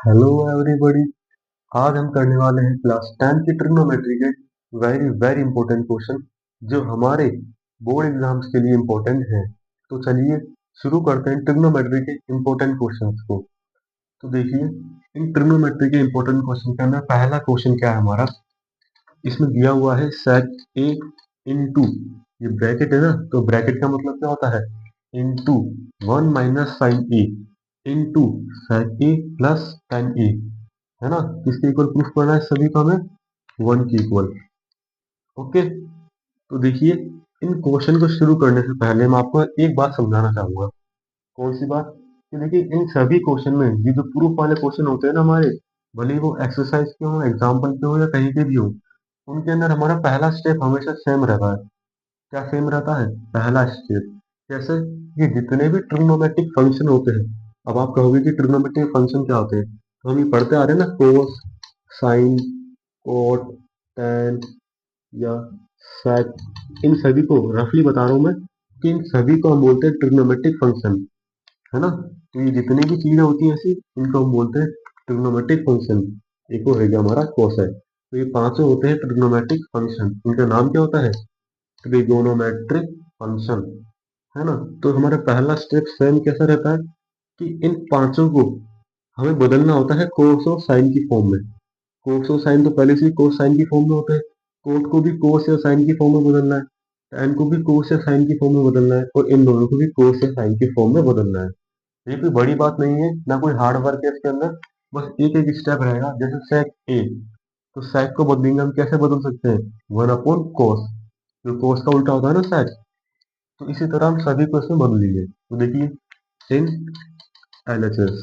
Hello everybody. आज हम करने वाले हैं क्लास 10 की ट्रिग्नोमेट्री के वेरी वेरी इंपॉर्टेंट क्वेश्चन जो हमारे बोर्ड एग्जाम्स के लिए इंपॉर्टेंट हैं। तो चलिए शुरू करते हैं ट्रिग्नोमेट्री के इंपॉर्टेंट क्वेश्चंस को। तो देखिए, इन ट्रिग्नोमेट्री के इंपॉर्टेंट क्वेश्चन के अंदर पहला क्वेश्चन क्या है हमारा। इसमें दिया हुआ है sec a इंटू, ये ब्रैकेट है ना, तो ब्रैकेट का मतलब क्या होता है, into 1 - sin a into sec a plus tan a, है ना। किसके इक्वल प्रूफ करना है, सभी को हमें 1 की इक्वल। ओके, तो देखिए, इन क्वेश्चन को शुरू करने से पहले मैं आपको एक बात समझाना चाहूंगा। कौन सी बात, कि देखिए इन सभी क्वेश्चन में ये जो प्रूफ वाले क्वेश्चन होते हैं ना हमारे, भले ही वो एक्सरसाइज के हो, एग्जाम्पल के हो या कहीं के भी हो, उनके अंदर हमारा पहला स्टेप हमेशा सेम रहता है। क्या सेम रहता है, पहला स्टेप। जैसे ये जितने भी ट्रिग्नोमेट्रिक फंक्शन होते हैं, अब आप कहोगे कि ट्रिग्नोमेट्रिक फंक्शन क्या होते हैं, तो हम ये पढ़ते आ रहे हैं ना, कोस, साइन, कोट, टैन या सेक, इन सभी को रफली बता रहा हूं मैं कि इन सभी को हम बोलते हैं ट्रिग्नोमेट्रिक फंक्शन, है ना। तो ये जितनी भी चीजें होती हैं ऐसी, इनको हम बोलते हैं ट्रिग्नोमेट्रिक फंक्शन। एक और है जो हमारा कोस है, तो ये पांचों होते हैं ट्रिग्नोमेट्रिक फंक्शन। इनका नाम क्या होता है, ट्रिगोनोमेट्रिक फंक्शन, है ना। तो हमारा पहला स्टेप सेम कैसा रहता है कि इन पांचों को हमें बदलना होता है कोस और साइन की फॉर्म में। कोस और साइन तो पहले से ही कोस साइन की फॉर्म में होते हैं, कोट को भी कोस या साइन की फॉर्म में बदलना है, टैन को भी कोस या साइन की फॉर्म में बदलना है, और इन दोनों को भी कोस या साइन की फॉर्म में बदलना है। ये कोई बड़ी बात नहीं है, ना कोई हार्ड वर्क है इसके अंदर। बस एक एक स्टेप रहेगा। जैसे सेक ए, तो सेक को बदलेंगे हम, कैसे बदल सकते हैं, 1/कोस, जो कोस का उल्टा होता है ना सेक। तो इसी तरह हम सभी को इसमें बदलेंगे। तो देखिए, इन एलएचएस,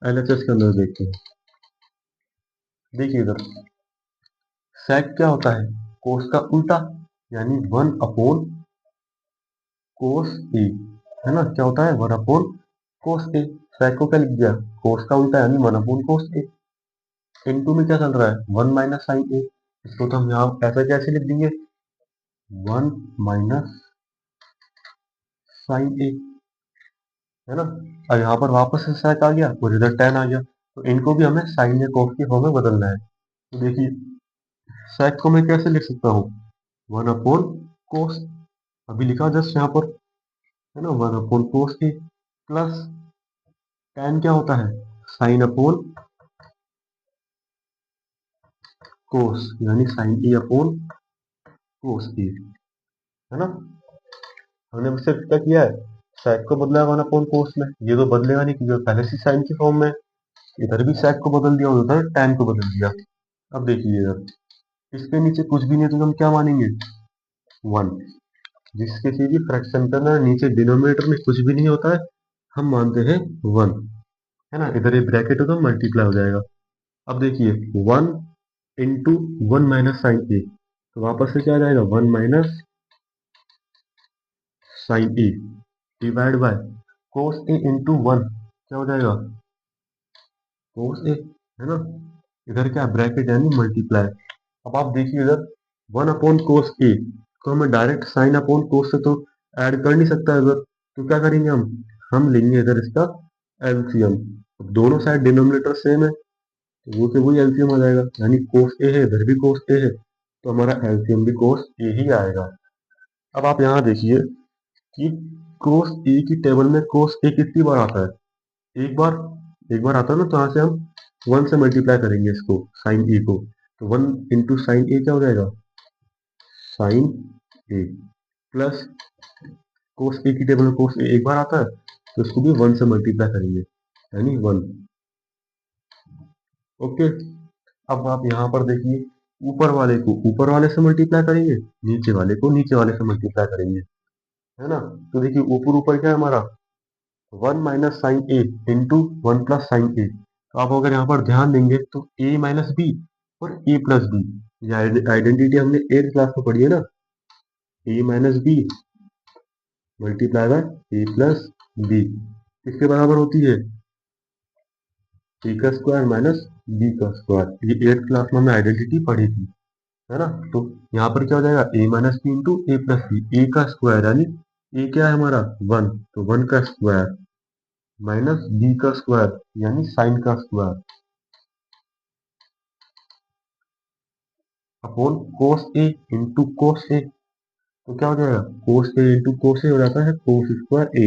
एलएचएस के अंदर देखते हैं। देखिए इधर सेक क्या होता है, कोस का उल्टा, यानी 1/कोस ए, है ना। क्या होता है, 1/कोस ए। सेक को क्या लिख दिया, कोस का उल्टा यानी 1/कोस ए। इनटू में क्या चल रहा है, 1 - sin a। इसको तो हम यहाँ ऐसा कैसे लिख देंगे, 1 - sin a, है ना। और यहाँ पर वापस से sec आ गया और इधर tan आ गया, तो इनको भी हमें sin या cos की फॉर्म में बदलना है। तो देखिए, sec को मैं कैसे लिख सकता हूँ, 1/cos, अभी लिखा जस्ट यहाँ पर, है ना, 1/cos a प्लस tan क्या होता है, sin/cos, यानी sin a/cos a, है ना। हमने सिर्फ क्या किया है, sec को बदला है 1/cos में, ये तो बदलेगा नहीं क्योंकि पहले से sin की फॉर्म में। इधर भी sec को बदल दिया और उधर tan को बदल दिया। अब देखिए इधर, इसके नीचे कुछ भी नहीं, तो हम क्या मानेंगे, 1। जिस किसी भी फ्रैक्शन के अंदर नीचे डिनोमिनेटर में कुछ भी नहीं होता है, हम मानते हैं 1, है ना। इधर ये ब्रैकेट हो तो मल्टीप्लाई हो जाएगा। अब देखिए, 1 × 1 - sin a, तो वापस से क्या आ जाएगा, 1 - sin a divide by cos a into 1, क्या हो जाएगा, cos a, है ना। इधर क्या ब्रैकेट यानी मल्टीप्लाई। अब आप देखिए इधर 1/cos a को हमें डायरेक्ट sin/cos से तो ऐड कर नहीं सकता इधर, तो क्या करेंगे हम लेंगे इधर इसका एलसीएम। अब दोनों साइड डिनोमिनेटर सेम है, तो वो के वही एलसीएम आ जाएगा, यानी cos a है, इधर भी cos a है, तो हमारा एलसीएम भी cos a ही आएगा। अब आप यहाँ देखिए कि cos a की टेबल में cos a कितनी बार आता है, एक बार आता है ना, तो यहाँ से हम 1 से मल्टीप्लाई करेंगे इसको, साइन ए को, तो 1 × sin a क्या हो जाएगा, साइन ए प्लस कोस ए की टेबल में कोस ए एक बार आता है, तो इसको भी 1 से मल्टीप्लाई करेंगे, यानी 1। ओके, अब आप यहाँ पर देखिए, ऊपर वाले को ऊपर वाले से मल्टीप्लाई करेंगे, नीचे वाले को नीचे वाले से मल्टीप्लाई करेंगे, है ना। तो देखिए ऊपर ऊपर क्या है हमारा, 1 - sin a into 1 + sin a। तो आप अगर यहाँ पर ध्यान देंगे तो a - b और a + b, ये आइडेंटिटी हमने 8th क्लास में पढ़ी है ना, a - b multiply by a + b किसके बराबर होती है, a² - b²। ये 8th क्लास में हमने आइडेंटिटी पढ़ी थी, है ना। तो यहाँ पर क्या हो जाएगा, a - b into a + b, a का स्क्वायर, यानी a क्या है हमारा 1, तो 1 का स्क्वायर माइनस बी का स्क्वायर यानी साइन का square upon cos A into cos A. तो क्या हो जाएगा, कोस ए इंटू कोस ए हो जाता है कोस स्क्वायर ए,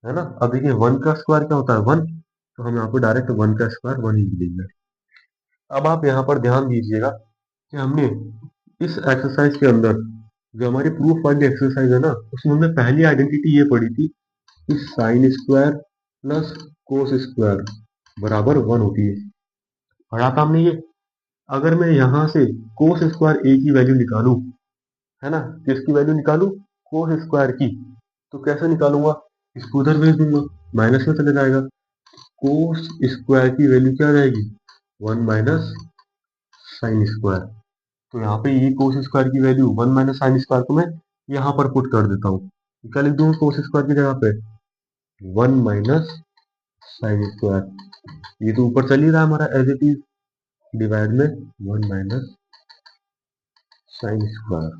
है ना। अब देखिए वन का स्क्वायर क्या होता है, वन, तो हम यहाँ पे डायरेक्ट वन का स्क्वायर वन ही लिख देंगे। अब आप यहाँ पर ध्यान दीजिएगा कि हमने इस एक्सरसाइज के अंदर जो हमारी प्रूफ वाली एक्सरसाइज है ना, उसमें हमने पहली आइडेंटिटी ये पढ़ी थी कि sine square plus cos square बराबर वन होती है। पढ़ा था हमने ये। अगर मैं यहाँ से कोस स्क्वायर ए की वैल्यू निकालूं, है ना, किसकी वैल्यू निकालूं, कोस स्क्वायर की, तो कैसे निकालूंगा, इसको उधर भेज दूंगा, माइनस में चले जाएगा। कोस स्क्वायर की वैल्यू क्या आ जाएगी, वन माइनस साइन स्क्वायर। तो यहाँ पे ये कोस स्क्वायर की value one minus sine square को मैं यहाँ पर पुट कर देता हूँ। क्या लिख दूंगा कोस स्क्वायर की जगह पे, वन माइनस साइन स्क्वायर। ये तो ऊपर चल ही रहा है हमारा एज इट इज, डिवाइड में वन माइनस साइन स्क्वायर,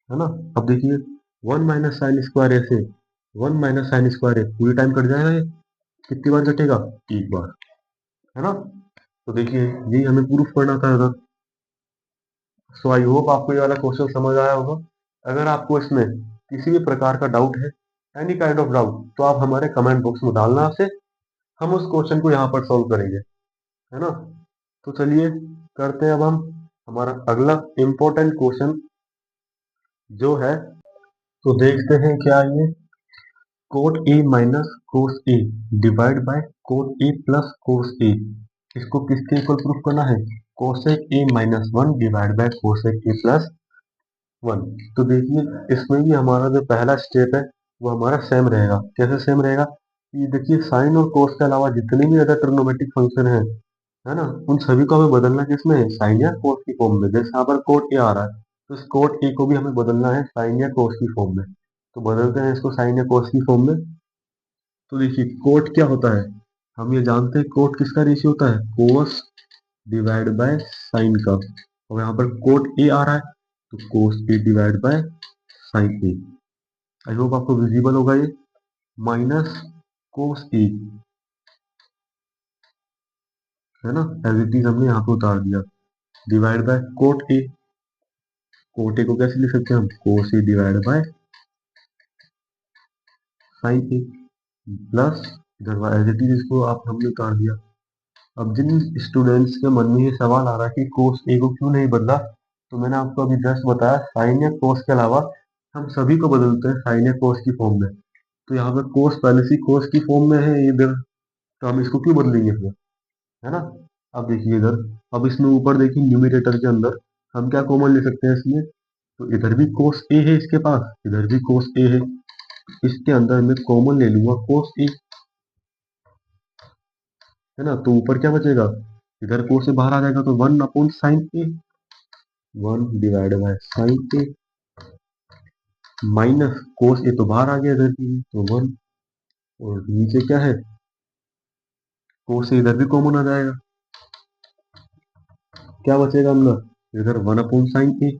है ना। अब देखिए वन माइनस साइन स्क्वायर ऐसे, वन माइनस साइन स्क्वायर पूरी टाइम कट जाएगा, ये कितनी बार कटेगा, एक बार, है ना। तो देखिए यही हमें प्रूफ करना था इधर। सो आई होप आपको ये वाला क्वेश्चन समझ आया होगा। अगर आपको इसमें किसी भी प्रकार का डाउट है, एनी काइंड ऑफ डाउट, तो आप हमारे कमेंट बॉक्स में डालना आपसे, हम उस क्वेश्चन को यहाँ पर सॉल्व करेंगे, है ना। तो चलिए करते हैं अब हम हमारा अगला इम्पोर्टेंट क्वेश्चन जो है, तो देखते हैं क्या ये, cot A minus cos A divide by cot A plus cos A, इसको किसके इक्वल प्रूफ करना है, cosec A minus one divide by cosec A plus one. तो देखिए इसमें भी हमारा जो पहला स्टेप है वो हमारा सेम रहेगा। कैसे सेम रहेगा, कि देखिए साइन और कोस के अलावा जितने भी अदर ट्रिग्नोमेट्रिक फंक्शन है ना, उन सभी को हमें बदलना किसमें है, साइन या कोस की फॉर्म में। जैसे यहाँ पर कोट ए आ रहा है, तो इस कोट ए को भी हमें बदलना है साइन या कोस की फॉर्म में। तो बदलते हैं इसको साइन या कोस की फॉर्म में। तो देखिए कोट क्या होता है, हम ये जानते हैं कोट किसका रेशियो होता है, कोस डिवाइड बाय साइन का। और यहाँ पर कोट ए आ रहा है, तो cos A divide by sine A. I hope आपको विजिबल होगा ये, माइनस कोस ए, है ना, एज इट इज हमने यहाँ पे उतार दिया, divide by cot A. Cot A को कैसे लिख सकते हैं हम, cos A divide by sine A plus, इधर एज इट इज इसको आप हमने उतार दिया। अब जिन स्टूडेंट्स के मन में ये सवाल आ रहा है कि कोस ए को क्यों नहीं बदला, तो मैंने आपको अभी जस्ट बताया साइन या कोस के अलावा हम सभी को बदलते हैं साइन या कोस की फॉर्म में। तो यहाँ पे कोस पहले से कोस की फॉर्म में है इधर, तो हम इसको क्यों बदलेंगे फिर, है ना। अब देखिए इधर, अब इसमें ऊपर देखिए न्यूमरेटर के अंदर हम क्या कॉमन ले सकते हैं इसमें, तो इधर भी कोस ए है इसके पास, इधर भी कोस ए है, इसके अंदर मैं कॉमन ले लूंगा कोस ए, है ना। तो ऊपर क्या बचेगा, इधर कोस से बाहर आ जाएगा तो one upon sine A, one divide by sine A, minus cos A तो बाहर आ गया इधर की, तो वन, और नीचे क्या है, कोस ए इधर भी कॉमन आ जाएगा, क्या बचेगा अंदर, इधर वन अपॉन साइन ए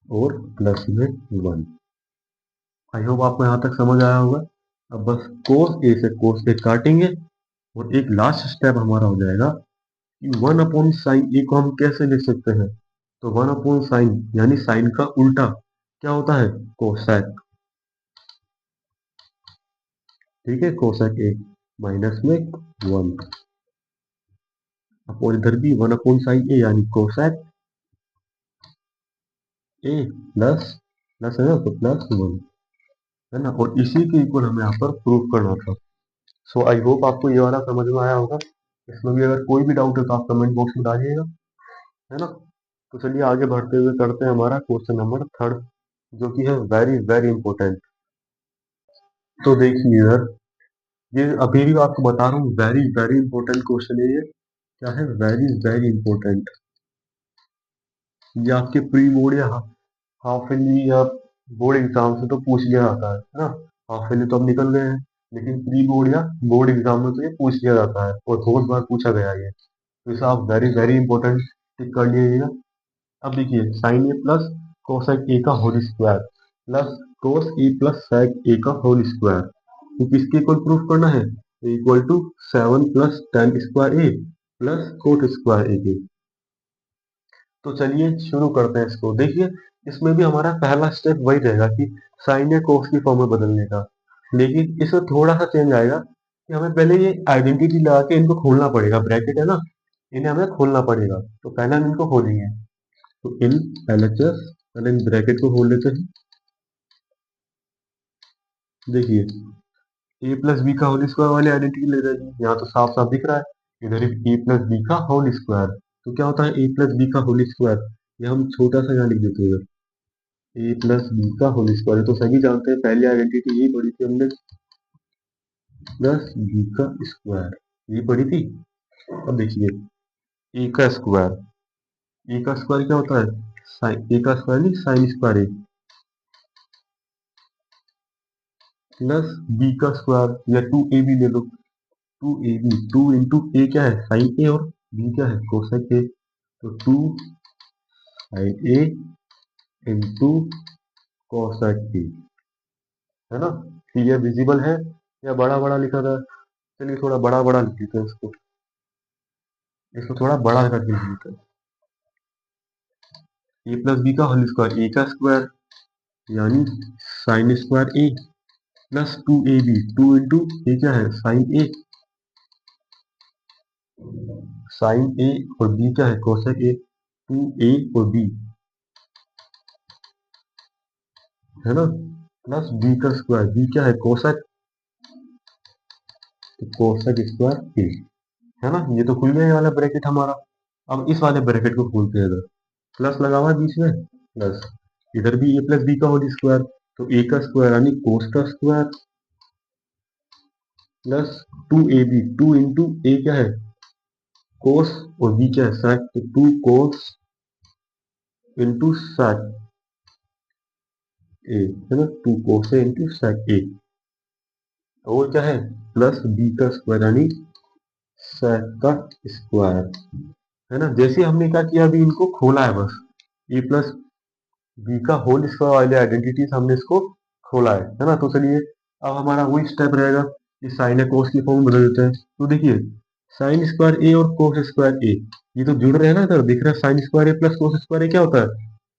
और प्लस में वन। आई होप आपको यहाँ तक समझ आया होगा। अब बस कोस ए से कोस ए काटेंगे, और एक लास्ट स्टेप हमारा हो जाएगा कि वन अपॉन साइन ए को हम कैसे लिख सकते हैं। तो वन अपॉन साइन यानी साइन का उल्टा क्या होता है, कोसेक, ठीक है, कोसेक ए माइनस में वन, और इधर भी वन अपॉन साइन ए यानी कोसेक ए प्लस, प्लस है ना, तो प्लस वन, है ना। और इसी के इक्वल हमें यहाँ पर प्रूव करना था। सो आई होप आपको ये वाला समझ में आया होगा। इसमें भी अगर कोई भी डाउट है तो आप कमेंट बॉक्स में डालिएगा, है ना। तो चलिए आगे बढ़ते हुए करते हैं हमारा क्वेश्चन नंबर थर्ड, जो कि है वेरी वेरी इंपॉर्टेंट। तो देखिए यार, ये अभी भी आपको बता रहा हूँ वेरी वेरी इंपॉर्टेंट क्वेश्चन है ये। क्या है, वेरी वेरी इंपॉर्टेंट। ये आपके प्री बोर्ड या हाफ ईयरली या बोर्ड एग्जाम से तो पूछ लिया जाता है ना। हाफ ईयरली तो अब निकल गए हैं, लेकिन प्री बोर्ड या बोर्ड एग्जाम में तो ये पूछ लिया जाता है और बहुत बार पूछा गया है ये। तो इसे आप वेरी वेरी इंपॉर्टेंट टिक कर लीजिएगा। अब देखिए sine A plus cosec A का whole square plus cos A plus sec A का होल स्क्वायर, तो किसके इक्वल प्रूफ करना है, equal to 7 plus tan square A plus cot square A के। तो चलिए शुरू करते हैं इसको। देखिए इसमें भी हमारा पहला स्टेप वही रहेगा कि साइन या कोस की फॉर्म में बदलने का, लेकिन इसमें थोड़ा सा चेंज आएगा कि हमें पहले ये आइडेंटिटी लगा के इनको खोलना पड़ेगा, ब्रैकेट है ना, इन्हें हमें खोलना पड़ेगा। तो पहले हम इनको खोलेंगे, तो इन LHS पहले इन ब्रैकेट को खोल लेते हैं। देखिए ए प्लस बी का होल स्क्वायर वाली आइडेंटिटी ले रहे हैं, यहाँ तो साफ साफ दिख रहा है इधर ए प्लस बी का होल स्क्वायर। तो क्या होता है ए प्लस बी का होल स्क्वायर, ये हम छोटा सा यहाँ लिख देते हैं, ए प्लस बी का होल स्क्वायर। तो सभी जानते हैं, पहली आइडेंटिटी यही पढ़ी थी हमने, प्लस बी का स्क्वायर, ये पढ़ी थी। अब देखिए ए का स्क्वायर, ए का स्क्वायर क्या होता है, साइन ए का स्क्वायर नहीं sine square A, plus B का स्क्वायर या 2ab ले लो, 2ab, 2 इंटू ए क्या है साइन ए और बी क्या है कोसेक ए, तो 2 sine A into cosec A, है ना। तो ये विजिबल है या बड़ा बड़ा लिखा था, चलिए थोड़ा बड़ा बड़ा लिख देते हैं इसको, इसको थोड़ा बड़ा करके लिख देते हैं। ए प्लस बी का होल स्क्वायर, ए का स्क्वायर यानी sine square A plus 2ab, 2 into ए क्या है साइन ए, साइन ए और बी क्या है कोसेक ए, 2a और b, है ना, प्लस बी का स्क्वायर, बी क्या है कोसेक, तो कोसेक स्क्वायर ए, है ना। ये तो खुल गया ये वाला ब्रैकेट हमारा। अब इस वाले ब्रैकेट को खोलते हैं, इधर प्लस लगा हुआ है बीच में, प्लस इधर भी ए प्लस बी का होल स्क्वायर, तो ए का स्क्वायर यानी कोस का स्क्वायर प्लस 2ab, 2 इंटू ए क्या है कोस और बी क्या है sec, तो 2 कोस इंटू sec ए, है ना, 2 कोस ए इंटू sec ए, और क्या है प्लस बी का स्क्वायर यानी sec का स्क्वायर, है ना। जैसे हमने क्या किया अभी इनको खोला है बस, ए प्लस बी का होल स्क्वायर वाली आइडेंटिटी हमने इसको खोला है ना। तो चलिए अब हमारा वही स्टेप रहेगा कि साइन या कोस की फॉर्म बदल देते हैं। तो देखिए साइन स्क्वायर ए और कोस स्क्वायर ए ये तो जुड़ रहे हैं ना, इधर दिख रहा है sine square A plus cos square ए क्या होता है,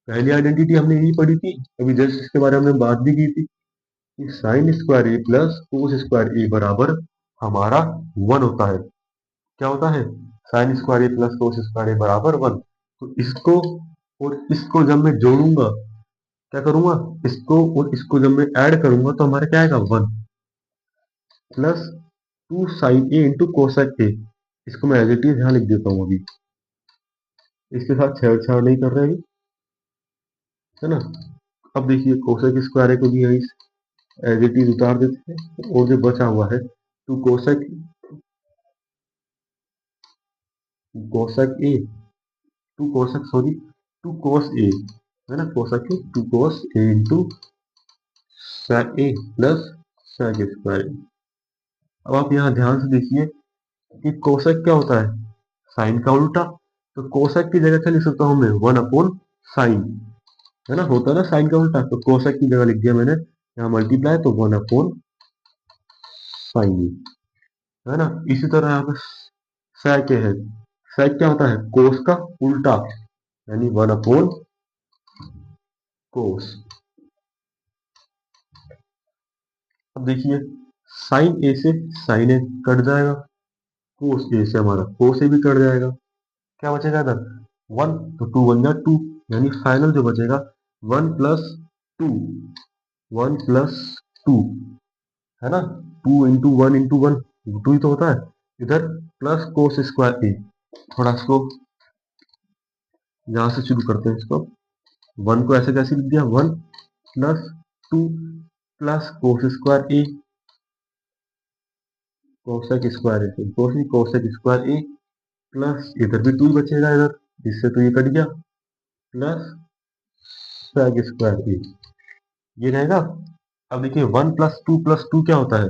पहली आइडेंटिटी हमने यही पढ़ी थी अभी जस्ट, इसके बारे में हमने बात भी की थी कि sine square A plus cos square ए बराबर हमारा 1 होता है। क्या होता है, sine square A plus cos square ए बराबर 1। तो इसको और इसको जब मैं जोड़ूंगा, क्या करूंगा, इसको और इसको जब मैं ऐड करूंगा तो हमारा क्या आएगा 1 plus 2 sine A into cosec A, इसको मैं एज इट इज यहाँ लिख देता हूँ अभी, इसके साथ छेड़छाड़ नहीं कर रहे हैं, है ना। अब देखिए कोसेक स्क्वायर को भी यही एज इट इज उतार देते हैं, और जो बचा हुआ है two cosec, cosec A, two cosec sorry two cos A, है ना, cosec A, two cos A into sec A plus sec square. अब आप यहाँ ध्यान से देखिए कि कोसेक क्या होता है, साइन का उल्टा, तो कोसेक की जगह क्या लिख सकता हूँ मैं 1 अपॉन साइन, है ना, होता है ना साइन का उल्टा, तो कोसेक की जगह लिख दिया मैंने यहाँ मल्टीप्लाई, तो 1 अपॉन साइन, है ना। इसी तरह यहाँ पे सेक है, सेक क्या होता है कोस का उल्टा यानी 1 अपॉन कोस। अब देखिए साइन ए से साइन ए कट जाएगा, कोस ए से हमारा कोस ए भी कट जाएगा, क्या बचेगा इधर 1, तो 2 1 जा 2, यानी फाइनल जो बचेगा 1 प्लस 2, 1 प्लस 2, है ना, 2 इंटू 1 इंटू 1 2 ही तो होता है, इधर प्लस कोस स्क्वायर ए, थोड़ा इसको यहाँ से शुरू करते हैं इसको, 1 को ऐसे कैसे लिख दिया 1 plus 2 plus cos square A, cosec square A, cosec square A plus इधर भी 2 ही बचेगा इधर, इससे तो ये कट गया, प्लस सेक स्क्वायर ए, ये रहेगा। अब देखिए 1 प्लस 2 क्या होता है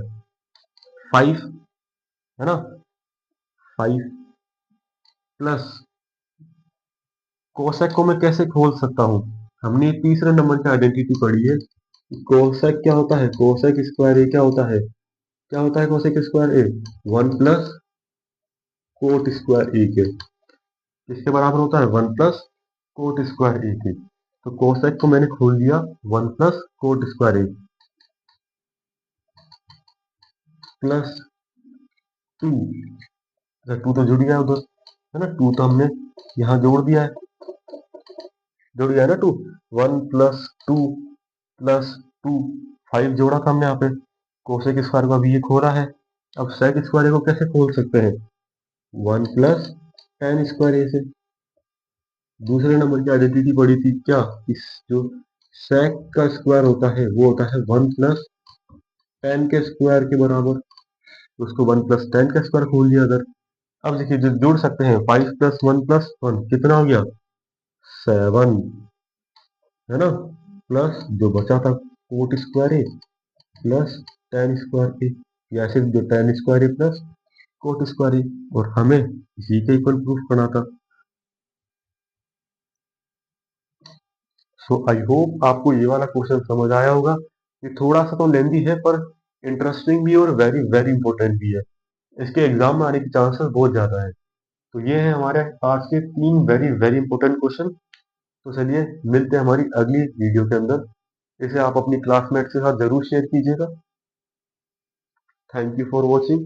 5, है ना, 5 प्लस कोसेक को मैं कैसे खोल सकता हूँ, हमने तीसरे नंबर की आइडेंटिटी पढ़ी है कोसेक क्या होता है? कोसेक स्क्वायर ए क्या होता है? क्या होता है cosec square A? 1 plus cot square A के। किसके बराबर होता है? 1 प्लस कोट स्क्वायर ए के। तो कोसेक को मैंने खोल दिया 1 plus cot square A plus 2। अच्छा, 2 तो जुड़ गया उधर, है ना? 2 तो हमने यहाँ जोड़ दिया है, जुड़ गया ना 2। 1 प्लस 2 प्लस 2, 5 जोड़ा था हमने यहाँ पे। कोसेक स्क्वायर को अभी ये खोला है। अब सेक स्क्वायर को कैसे खोल सकते हैं? 1 प्लस टेन स्क्वायर ए से। दूसरे नंबर की आइडेंटिटी पड़ी थी क्या? इस जो सेक का स्क्वायर होता है वो होता है 1 प्लस 10 के स्क्वायर के बराबर। उसको 1 प्लस 10 का स्क्वायर खोल दिया अगर। अब देखिए जो जोड़ सकते हैं, 5 प्लस 1 प्लस 1 कितना हो गया? 7, है ना? प्लस जो बचा था coat square A plus ten square ए, या सिर्फ जो ten square A plus cot square ए। और हमें इसी का इक्वल प्रूफ करना था। सो आई होप आपको ये वाला क्वेश्चन समझ आया होगा। ये थोड़ा सा तो लेंदी है पर इंटरेस्टिंग भी और वेरी वेरी इंपॉर्टेंट भी है। इसके एग्जाम में आने के चांसेस बहुत ज्यादा है। तो ये है हमारे आज के 3 वेरी वेरी इंपॉर्टेंट क्वेश्चन। तो चलिए मिलते हैं हमारी अगली वीडियो के अंदर। इसे आप अपनी क्लासमेट के साथ जरूर शेयर कीजिएगा। Thank you for watching.